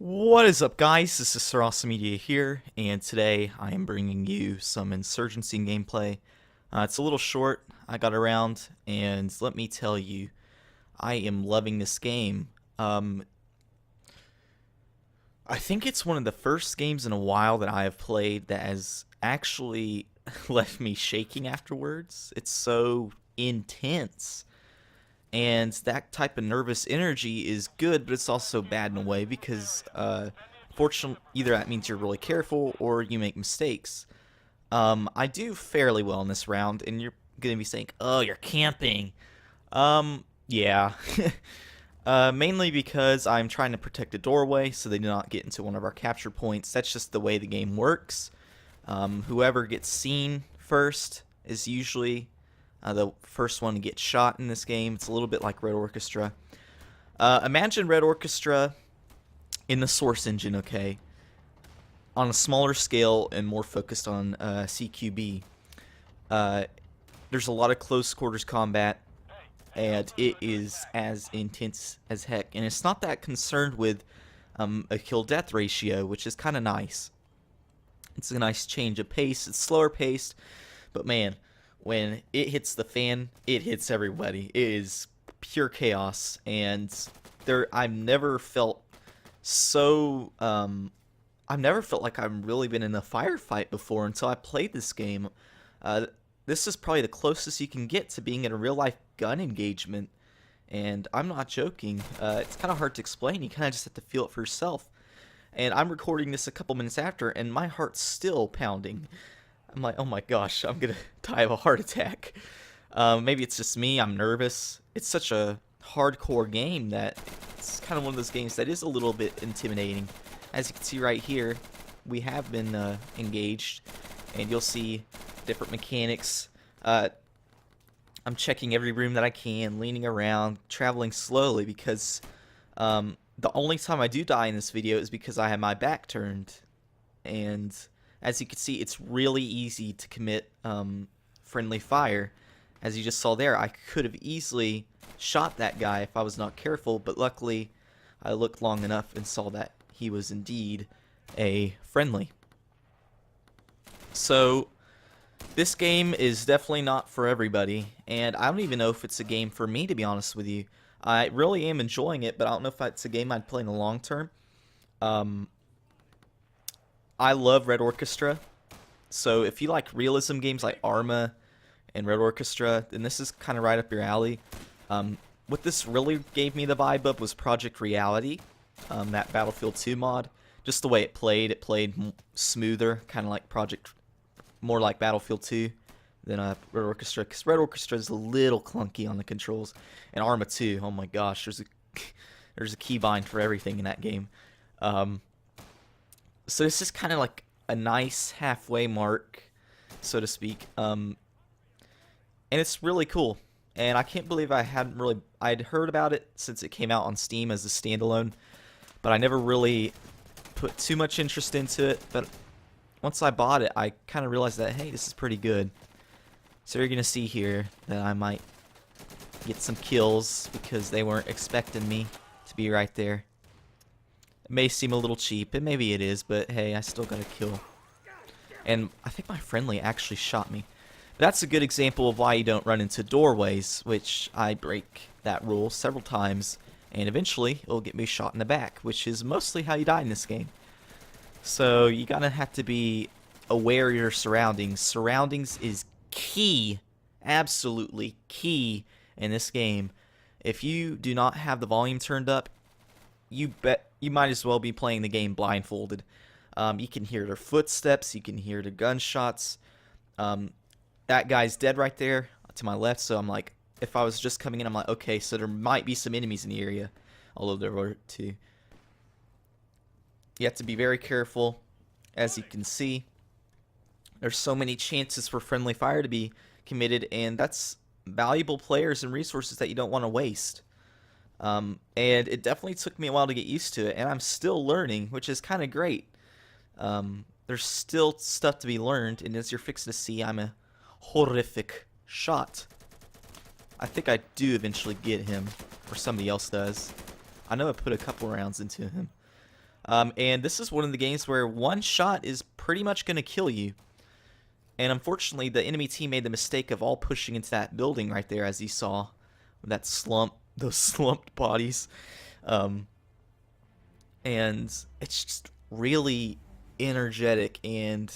What is up, guys? This is SirAwesomeMedia here, and today I am bringing you some Insurgency gameplay. It's a little short. I got around, and let me tell you, I am loving this game. I think it's one of the first games in a while that I have played that has actually left me shaking afterwards. It's so intense. And that type of nervous energy is good, but it's also bad in a way because, fortunately, either that means you're really careful or you make mistakes. I do fairly well in this round, and you're going to be saying, oh, you're camping. Yeah. Mainly because I'm trying to protect a doorway so they do not get into one of our capture points. That's just the way the game works. Whoever gets seen first is usually the first one to get shot in this game. It's a little bit like Red Orchestra. Imagine Red Orchestra in the Source engine, okay? On a smaller scale and more focused on CQB. There's a lot of close quarters combat, and it is as intense as heck. And it's not that concerned with a kill-death ratio, which is kind of nice. It's a nice change of pace. It's slower paced, but man, when it hits the fan, it hits everybody. It is pure chaos, and I've never felt so I've never felt like I've really been in a firefight before until I played this game. This is probably the closest you can get to being in a real life gun engagement, and I'm not joking. It's kind of hard to explain. You kind of just have to feel it for yourself. And I'm recording this a couple minutes after, and my heart's still pounding. I'm like, oh my gosh, I'm gonna die of a heart attack. Maybe it's just me, I'm nervous. It's such a hardcore game that it's kind of one of those games that is a little bit intimidating. As you can see right here, we have been engaged, and you'll see different mechanics. I'm checking every room that I can, leaning around, traveling slowly, because the only time I do die in this video is because I have my back turned. And as you can see, it's really easy to commit friendly fire. As you just saw there, I could have easily shot that guy if I was not careful, but luckily I looked long enough and saw that he was indeed a friendly. So this game is definitely not for everybody, and I don't even know if it's a game for me, to be honest with you. I really am enjoying it, but I don't know if it's a game I'd play in the long term. I love Red Orchestra, so if you like realism games like Arma and Red Orchestra, then this is kind of right up your alley. What this really gave me the vibe of was Project Reality, that Battlefield 2 mod. Just the way it played smoother, kind of like more like Battlefield 2 than Red Orchestra, because Red Orchestra is a little clunky on the controls, and Arma 2, oh my gosh, there's a keybind for everything in that game. So this is kind of like a nice halfway mark, so to speak, and it's really cool. And I can't believe I'd heard about it since it came out on Steam as a standalone, but I never really put too much interest into it. But once I bought it, I kind of realized that, hey, this is pretty good. So you're gonna see here that I might get some kills because they weren't expecting me to be right there. It may seem a little cheap, and maybe it is, but hey, I still got a kill. And I think my friendly actually shot me. But that's a good example of why you don't run into doorways, which I break that rule several times, and eventually it'll get me shot in the back, which is mostly how you die in this game. So you gotta have to be aware of your surroundings. Surroundings is key, absolutely key in this game. If you do not have the volume turned up, you might as well be playing the game blindfolded. You can hear their footsteps, you can hear the gunshots. That guy's dead right there to my left, so I'm like, if I was just coming in, I'm like, okay, so there might be some enemies in the area, although there were two. You have to be very careful. As you can see, there's so many chances for friendly fire to be committed, and that's valuable players and resources that you don't want to waste. And it definitely took me a while to get used to it, and I'm still learning, which is kind of great. There's still stuff to be learned, and as you're fixing to see, I'm a horrific shot. I think I do eventually get him, or somebody else does. I know I put a couple rounds into him. And this is one of the games where one shot is pretty much going to kill you. And unfortunately, the enemy team made the mistake of all pushing into that building right there, as you saw. That slump, those slumped bodies. And it's just really energetic, and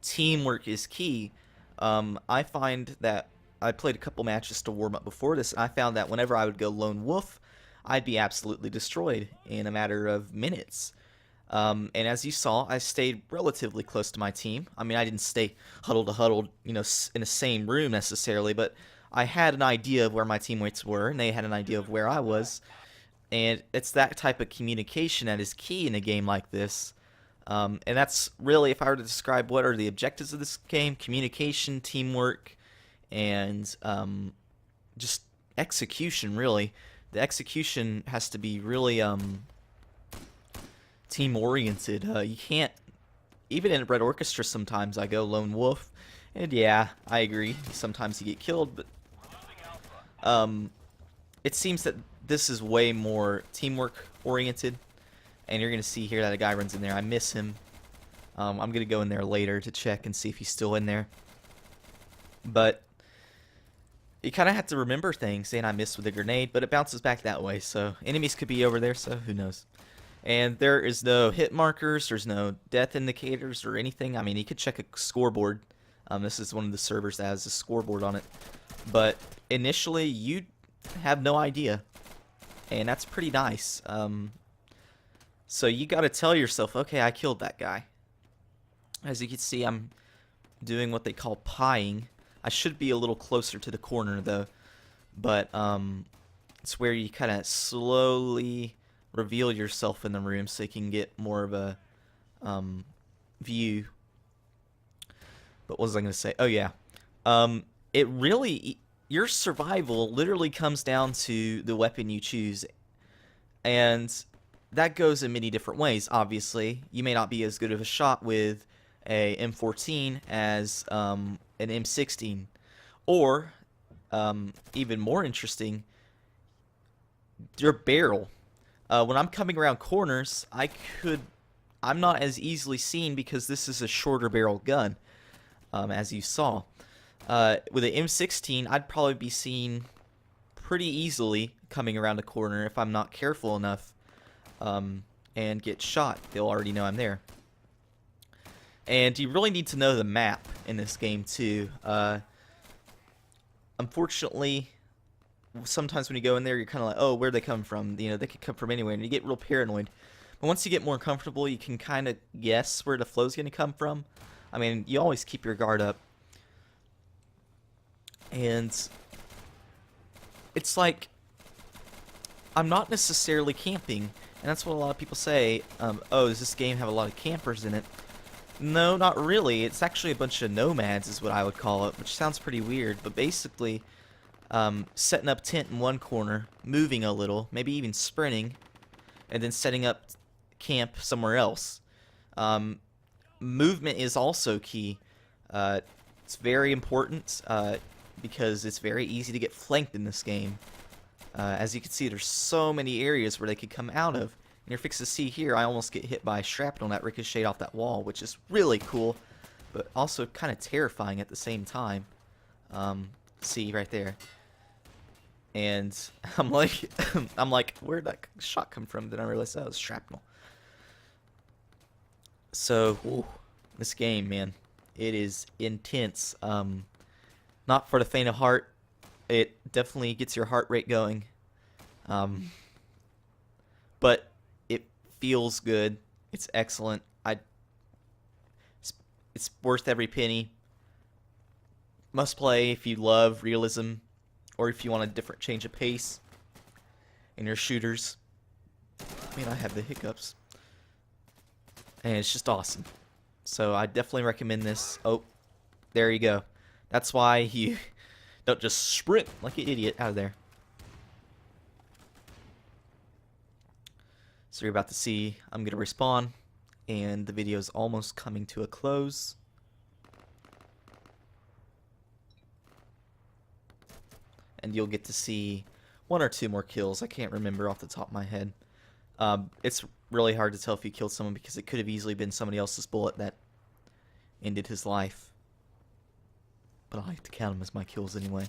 teamwork is key. I find that I played a couple matches to warm up before this, and I found that whenever I would go lone wolf, I'd be absolutely destroyed in a matter of minutes. And as you saw, I stayed relatively close to my team. I mean, I didn't stay huddle to huddle, you know, in the same room necessarily, but I had an idea of where my teammates were, and they had an idea of where I was. And it's that type of communication that is key in a game like this. And that's really, if I were to describe what are the objectives of this game, communication, teamwork, and just execution, really. The execution has to be really team-oriented. You can't, even in Red Orchestra sometimes I go lone wolf, and yeah, I agree, sometimes you get killed, but it seems that this is way more teamwork-oriented, and you're going to see here that a guy runs in there. I miss him. I'm going to go in there later to check and see if he's still in there. But you kind of have to remember things, and I missed with a grenade, but it bounces back that way, so enemies could be over there, so who knows. And there is no hit markers, there's no death indicators or anything. I mean, you could check a scoreboard. This is one of the servers that has a scoreboard on it. But initially, you have no idea, and that's pretty nice. So you got to tell yourself, okay, I killed that guy. As you can see, I'm doing what they call pieing. I should be a little closer to the corner, though. But it's where you kind of slowly reveal yourself in the room so you can get more of a view. But what was I going to say? Oh, yeah. It really, your survival literally comes down to the weapon you choose. And that goes in many different ways, obviously. You may not be as good of a shot with a M14 as an M16. Or, even more interesting, your barrel. When I'm coming around corners, I'm not as easily seen because this is a shorter barrel gun, as you saw. With an M16, I'd probably be seen pretty easily coming around a corner if I'm not careful enough, and get shot. They'll already know I'm there. And you really need to know the map in this game too. Unfortunately, sometimes when you go in there, you're kind of like, oh, where'd they come from? You know, they could come from anywhere, and you get real paranoid. But once you get more comfortable, you can kind of guess where the flow's going to come from. I mean, you always keep your guard up. And it's like, I'm not necessarily camping, and that's what a lot of people say. Oh, does this game have a lot of campers in it? No, not really. It's actually a bunch of nomads is what I would call it, which sounds pretty weird, but basically setting up tent in one corner, moving a little, maybe even sprinting, and then setting up camp somewhere else. Movement is also key. It's very important because it's very easy to get flanked in this game. As you can see, there's so many areas where they could come out of. And you're fixed to see here, I almost get hit by shrapnel that ricocheted off that wall, which is really cool, but also kind of terrifying at the same time. See right there. And I'm like, where'd that shot come from? Then I realized that was shrapnel. So, ooh, this game, man, it is intense. Not for the faint of heart. It definitely gets your heart rate going. But it feels good. It's excellent. It's worth every penny. Must play if you love realism, or if you want a different change of pace in your shooters. Man, I have the hiccups. And it's just awesome. So I definitely recommend this. Oh, there you go. That's why you don't just sprint like an idiot out of there. So you're about to see I'm going to respawn, and the video is almost coming to a close. And you'll get to see one or two more kills. I can't remember off the top of my head. It's really hard to tell if he killed someone because it could have easily been somebody else's bullet that ended his life. But I like to count them as my kills anyway.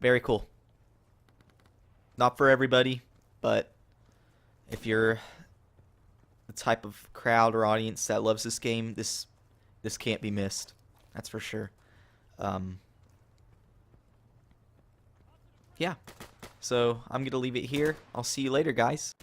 Very cool. Not for everybody, but if you're the type of crowd or audience that loves this game, this can't be missed. That's for sure. Yeah. So I'm going to leave it here. I'll see you later, guys.